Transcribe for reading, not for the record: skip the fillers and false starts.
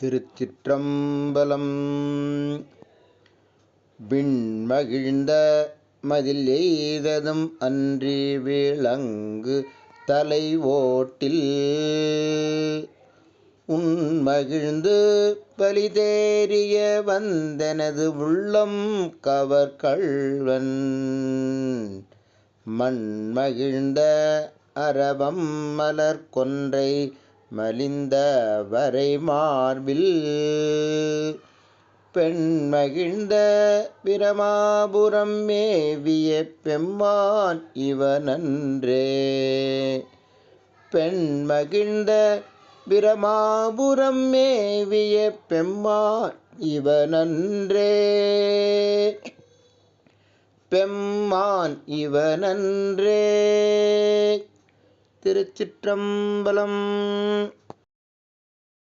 திருச்சிற்றம்பலம். விண்மகிழ்ந்த மதில் எய்ததும் அன்றி விளங்கு தலை ஓட்டில் உண்மகிழ்ந்து பலி தேறிய வந்தெனது உள்ளம் கவர் கள்வன் மண்மகிழ்ந்த அரவம் மலர் கொன்றை மலிந்த வரை மார்பில் பெண்மகிழ்ந்த பிரமாபுரம் மேவிய பெம்மான் இவனன்றே. பெண்மகிழ்ந்த பிரமாபுரம் மேவிய பெம்மான் இவனன்றே. பெம்மான் இவனன்றே. திருச்சிற்றம்பலம்.